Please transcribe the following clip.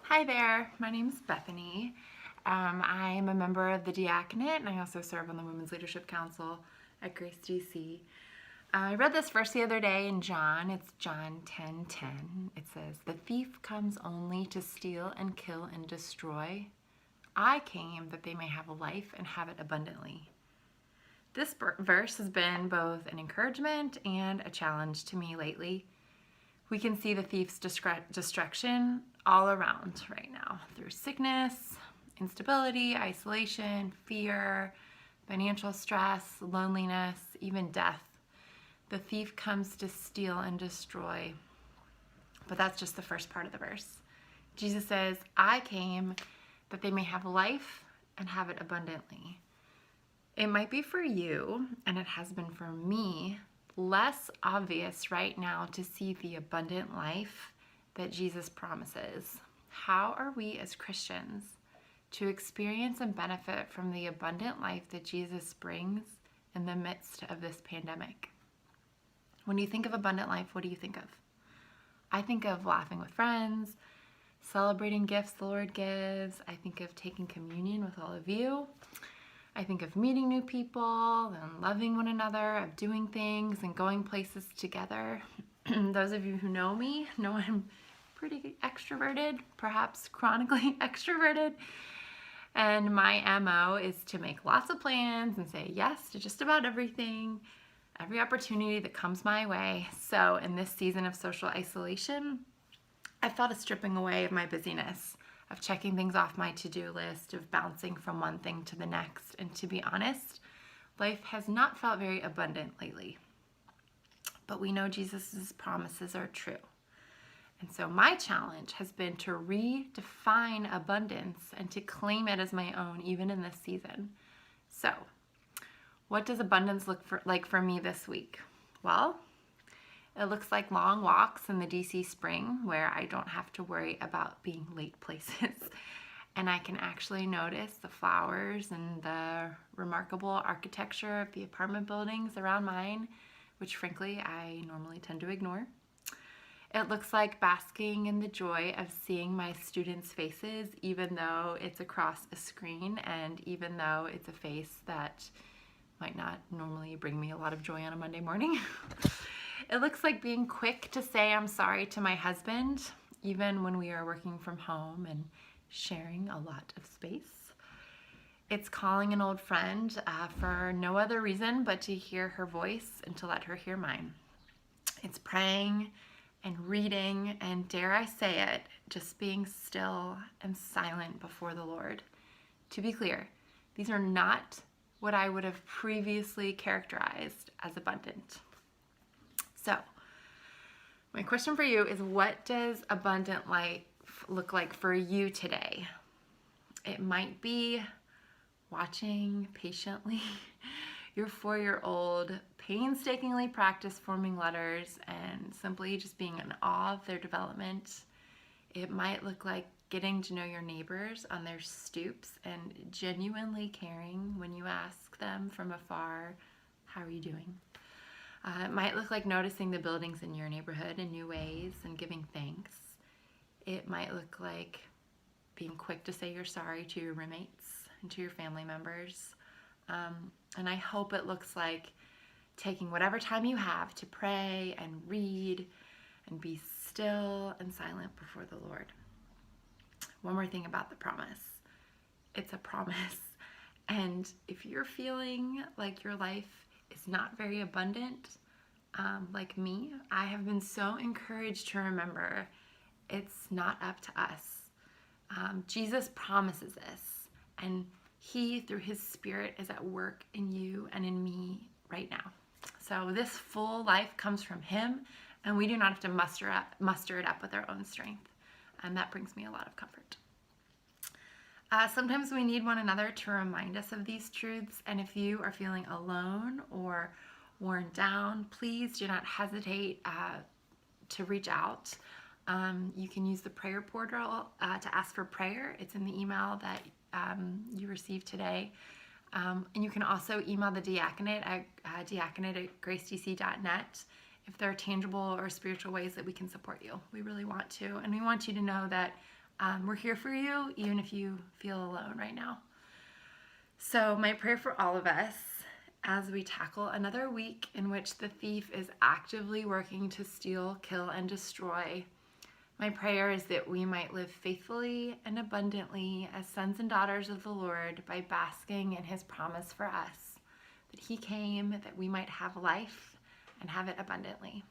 Hi there, my name's Bethany. I'm a member of the Diaconate and I also serve on the Women's Leadership Council at Grace DC. I read this verse the other day in John. It's John 10:10. It says, "The thief comes only to steal and kill and destroy. I came that they may have a life and have it abundantly." This verse has been both an encouragement and a challenge to me lately. We can see the thief's destruction all around right now through sickness, instability, isolation, fear, financial stress, loneliness, even death. The thief comes to steal and destroy. But that's just the first part of the verse. Jesus says, "I came that they may have life and have it abundantly." It might be for you, and it has been for me, less obvious right now to see the abundant life that Jesus promises. How are we as Christians to experience and benefit from the abundant life that Jesus brings in the midst of this pandemic? When you think of abundant life, what do you think of? I think of laughing with friends, celebrating gifts the Lord gives. I think of taking communion with all of you. I think of meeting new people and loving one another, of doing things and going places together. Those of you who know me know I'm pretty extroverted, perhaps chronically extroverted. And my MO is to make lots of plans and say yes to just about everything, every opportunity that comes my way. So in this season of social isolation, I've thought of stripping away of my busyness, of checking things off my to-do list, of bouncing from one thing to the next. And to be honest, life has not felt very abundant lately. But we know Jesus' promises are true. And so my challenge has been to redefine abundance and to claim it as my own, even in this season. So, what does abundance look like for me this week? Well, it looks like long walks in the DC spring where I don't have to worry about being late places. And I can actually notice the flowers and the remarkable architecture of the apartment buildings around mine, which frankly I normally tend to ignore. It looks like basking in the joy of seeing my students' faces, even though it's across a screen and even though it's a face that might not normally bring me a lot of joy on a Monday morning. It looks like being quick to say I'm sorry to my husband, even when we are working from home and sharing a lot of space. It's calling an old friend for no other reason but to hear her voice and to let her hear mine. It's praying and reading and, dare I say it, just being still and silent before the Lord. To be clear, these are not what I would have previously characterized as abundant. So, my question for you is, what does abundant life look like for you today? It might be watching patiently your 4-year-old painstakingly practice forming letters and simply just being in awe of their development. It might look like getting to know your neighbors on their stoops and genuinely caring when you ask them from afar, "How are you doing?" It might look like noticing the buildings in your neighborhood in new ways and giving thanks. It might look like being quick to say you're sorry to your roommates and to your family members. And I hope it looks like taking whatever time you have to pray and read and be still and silent before the Lord. One more thing about the promise. It's a promise. And if you're feeling like your life is not very abundant, like me, I have been so encouraged to remember it's not up to us. Jesus promises this, and He, through His Spirit, is at work in you and in me right now. So this full life comes from Him, and we do not have to muster it up with our own strength. And that brings me a lot of comfort. Sometimes we need one another to remind us of these truths, and if you are feeling alone or worn down, please do not hesitate to reach out. You can use the prayer portal to ask for prayer. It's in the email that you received today. And you can also email the diaconate at diaconate@gracedc.net if there are tangible or spiritual ways that we can support you. We really want to. And we want you to know that We're here for you, even if you feel alone right now. So my prayer for all of us as we tackle another week in which the thief is actively working to steal, kill, and destroy. My prayer is that we might live faithfully and abundantly as sons and daughters of the Lord by basking in his promise for us, that he came that we might have life and have it abundantly.